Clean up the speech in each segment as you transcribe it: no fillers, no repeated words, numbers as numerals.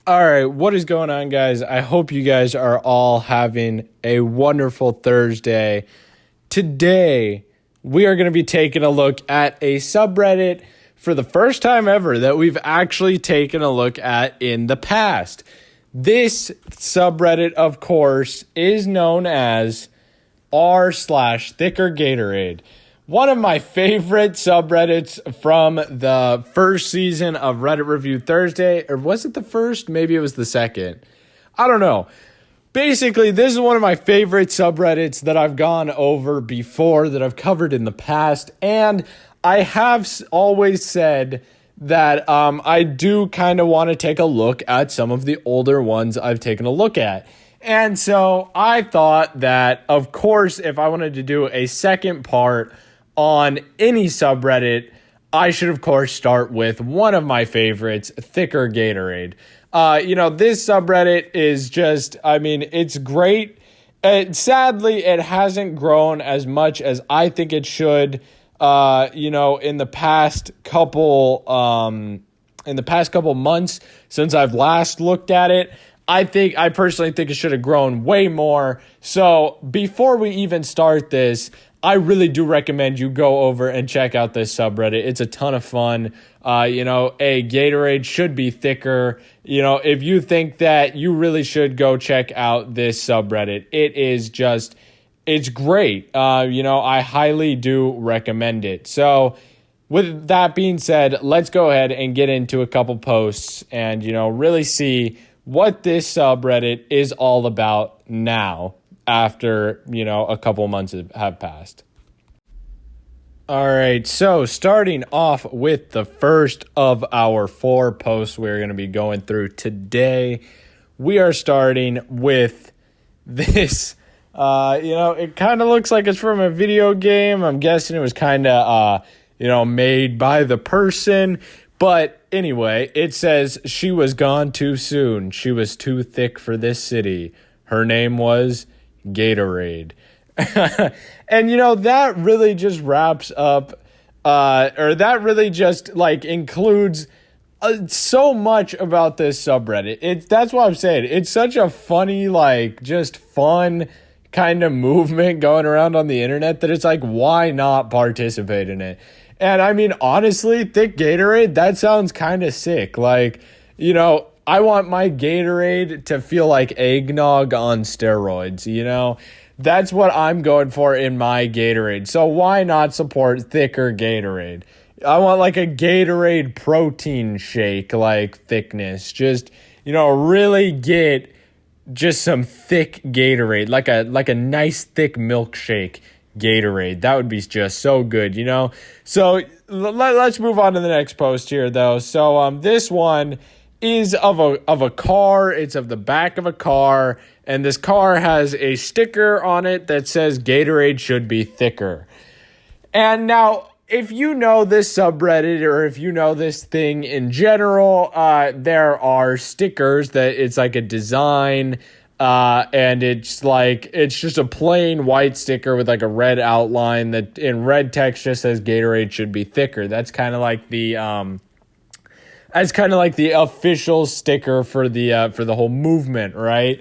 All right, what is going on, guys? I hope you guys are all having a wonderful Thursday. Today, we are going to be taking a look at a subreddit for the first time ever that we've actually taken a look at in the past. This subreddit, of course, is known as r/thicker Gatorade. One of my favorite subreddits from the first season of Reddit Review Thursday. Or was it the first? Maybe it was the second. I don't know. Basically, this is one of my favorite subreddits that I've gone over before, that I've covered in the past. And I have always said that I do kind of want to take a look at some of the older ones I've taken a look at. And so I thought that, of course, if I wanted to do a second part on any subreddit, I should, of course, start with one of my favorites, thicker Gatorade. This subreddit is just, it's great. Sadly, it hasn't grown as much as I think it should, in the past couple months since I've last looked at it. I personally think it should have grown way more. So before we even start this, I really do recommend you go over and check out this subreddit. It's a ton of fun. Gatorade should be thicker. If you think that, you really should go check out this subreddit. It's great. I highly do recommend it. So with that being said, let's go ahead and get into a couple posts and, really see what this subreddit is all about now, after, a couple months have passed. All right, so starting off with the first of our 4 posts we're going to be going through today, we are starting with this. It kind of looks like it's from a video game. I'm guessing it was kind of, made by the person. But anyway, it says, "She was gone too soon. She was too thick for this city. Her name was Gatorade." And, that really just wraps up, that really just, includes so much about this subreddit. That's what I'm saying. It's such a funny, just fun kind of movement going around on the internet that it's like, why not participate in it? And, honestly, thick Gatorade, that sounds kind of sick. I want my Gatorade to feel like eggnog on steroids, That's what I'm going for in my Gatorade. So why not support thicker Gatorade? I want a Gatorade protein shake, thickness. Just, really get just some thick Gatorade, like a nice thick milkshake Gatorade. That would be just so good, So let's move on to the next post here, though. So this one is of a car. It's of the back of a car, and this car has a sticker on it that says Gatorade should be thicker. And now, if you know this subreddit, or if you know this thing in general, there are stickers that it's like a design, and it's just a plain white sticker with a red outline that in red text just says Gatorade should be thicker. That's kind of like the official sticker for the whole movement, right?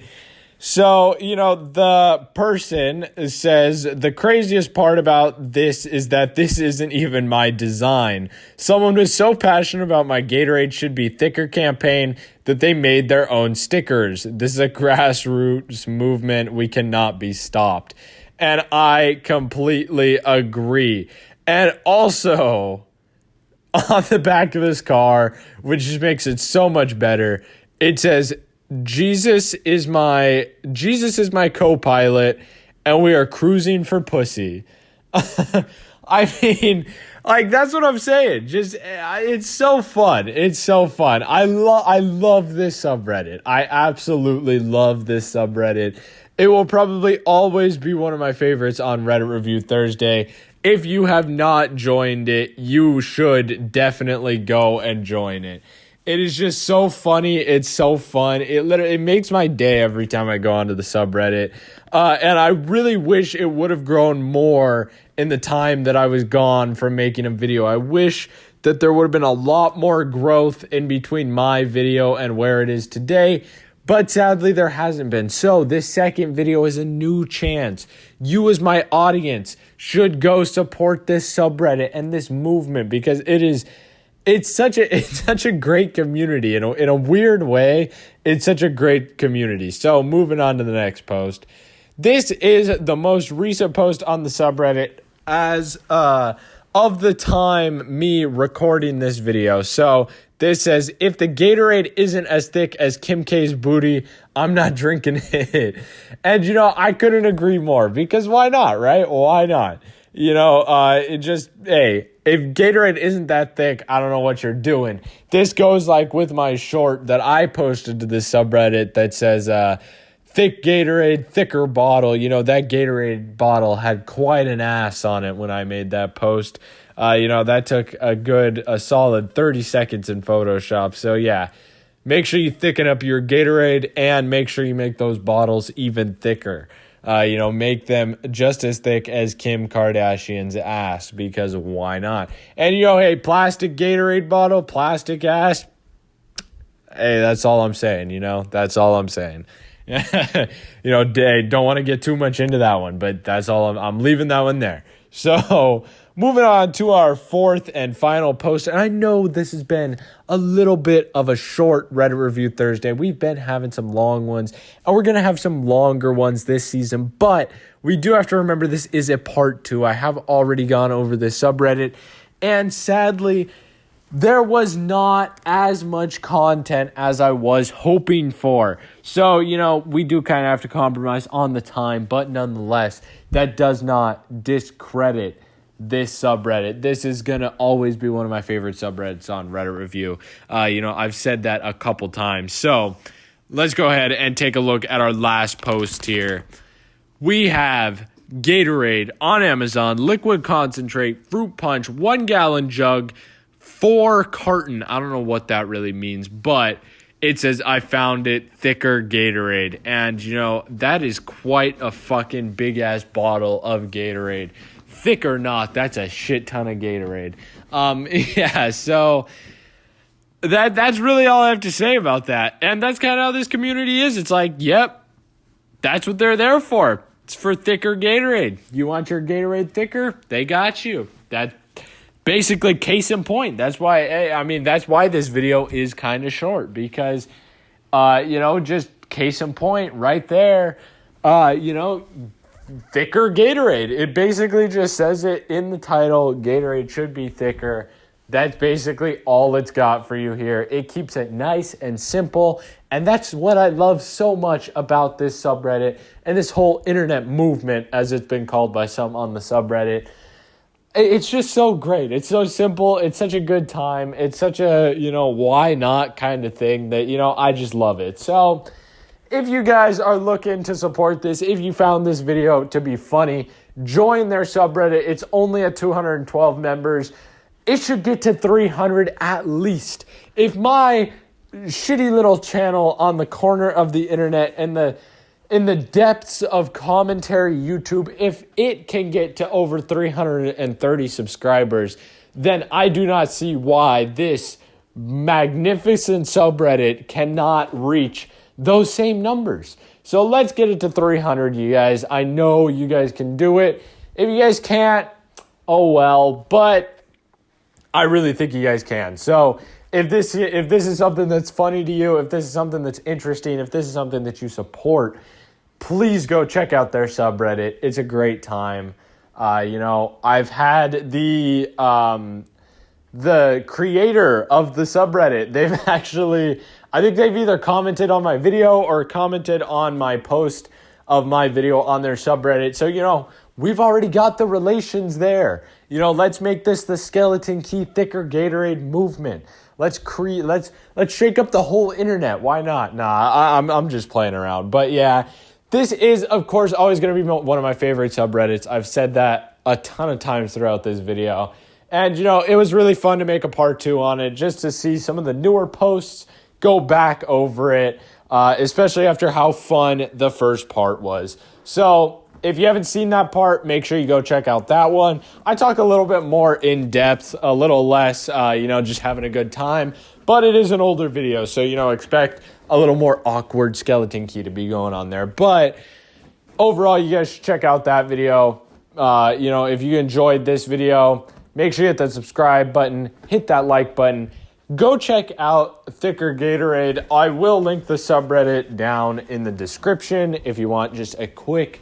So, the person says, "The craziest part about this is that this isn't even my design. Someone was so passionate about my Gatorade should be thicker campaign that they made their own stickers. This is a grassroots movement. We cannot be stopped." And I completely agree. And also, on the back of this car, which just makes it so much better, it says, Jesus is my co-pilot, and we are cruising for pussy." That's what I'm saying. Just, it's so fun. It's so fun. I love this subreddit. I absolutely love this subreddit. It will probably always be one of my favorites on Reddit Review Thursday. If you have not joined it, you should definitely go and join it. It is just so funny. It's so fun. It makes my day every time I go onto the subreddit. And I really wish it would have grown more in the time that I was gone from making a video. I wish that there would have been a lot more growth in between my video and where it is today. But sadly, there hasn't been. So this second video is a new chance. You as my audience should go support this subreddit and this movement, because it's such a great community. In a weird way, it's such a great community. So moving on to the next post. This is the most recent post on the subreddit as of the time me recording this video. So this says, if the Gatorade isn't as thick as Kim K's booty, I'm not drinking it. And, I couldn't agree more, because why not, right? Why not? Hey, if Gatorade isn't that thick, I don't know what you're doing. This goes like with my short that I posted to this subreddit that says, thick Gatorade, thicker bottle. That Gatorade bottle had quite an ass on it when I made that post. That took a solid 30 seconds in Photoshop. So yeah, make sure you thicken up your Gatorade and make sure you make those bottles even thicker. Make them just as thick as Kim Kardashian's ass, because why not? And hey, plastic Gatorade bottle, plastic ass. Hey, that's all I'm saying, that's all I'm saying. Don't want to get too much into that one, but that's all I'm leaving that one there. So moving on to our fourth and final post. And I know this has been a little bit of a short Reddit Review Thursday. We've been having some long ones, and we're going to have some longer ones this season. But we do have to remember this is a part 2. I have already gone over this subreddit, and sadly, there was not as much content as I was hoping for. So, we do kind of have to compromise on the time, but nonetheless, that does not discredit this subreddit. This is going to always be one of my favorite subreddits on Reddit Review. I've said that a couple times. So let's go ahead and take a look at our last post here. We have Gatorade on Amazon, liquid concentrate, fruit punch, 1 gallon jug, 4 carton. I don't know what that really means, but it says, I found it, thicker Gatorade. And, that is quite a fucking big ass bottle of Gatorade. Thick or not, that's a shit ton of Gatorade. So that's really all I have to say about that. And that's kind of how this community is. It's like, yep, that's what they're there for. It's for thicker Gatorade. You want your Gatorade thicker? They got you. That basically case in point. That's why, that's why this video is kind of short, because, just case in point right there, thicker Gatorade. It basically just says it in the title. Gatorade should be thicker. That's basically all it's got for you here. It keeps it nice and simple. And that's what I love so much about this subreddit and this whole internet movement, as it's been called by some on the subreddit. It's just so great. It's so simple. It's such a good time. It's such a, why not kind of thing that, I just love it. So if you guys are looking to support this, if you found this video to be funny, join their subreddit. It's only at 212 members. It should get to 300 at least. If my shitty little channel on the corner of the internet and in the depths of commentary YouTube, if it can get to over 330 subscribers, then I do not see why this magnificent subreddit cannot reach those same numbers. So let's get it to 300, you guys. I know you guys can do it. If you guys can't, oh well, but I really think you guys can. So if this is something that's funny to you, if this is something that's interesting, if this is something that you support, please go check out their subreddit. It's a great time. I've had the creator of the subreddit, I think they've either commented on my video or commented on my post of my video on their subreddit. So, we've already got the relations there. Let's make this the Skeleton Key Thicker Gatorade movement. Let's shake up the whole internet. Why not? Nah, I'm just playing around. But yeah, this is, of course, always going to be one of my favorite subreddits. I've said that a ton of times throughout this video. And, it was really fun to make a part 2 on it, just to see some of the newer posts, go back over it, especially after how fun the first part was. So if you haven't seen that part, make sure you go check out that one. I talk a little bit more in depth, a little less, just having a good time. But it is an older video, so, expect a little more awkward skeleton key to be going on there. But overall, you guys should check out that video. If you enjoyed this video, make sure you hit that subscribe button, hit that like button. Go check out Thicker Gatorade. I will link the subreddit down in the description if you want just a quick,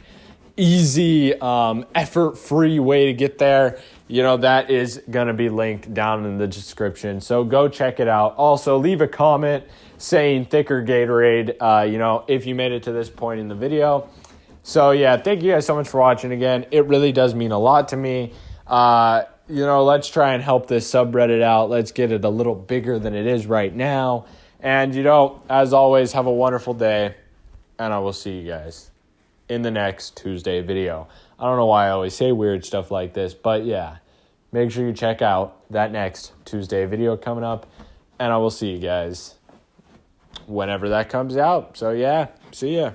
easy, effort-free way to get there. That is going to be linked down in the description. So go check it out. Also, leave a comment saying Thicker Gatorade, if you made it to this point in the video. So, yeah, thank you guys so much for watching again. It really does mean a lot to me. Let's try and help this subreddit out. Let's get it a little bigger than it is right now. And, as always, have a wonderful day. And I will see you guys in the next Tuesday video. I don't know why I always say weird stuff like this, but yeah, make sure you check out that next Tuesday video coming up. And I will see you guys whenever that comes out. So, yeah, see ya.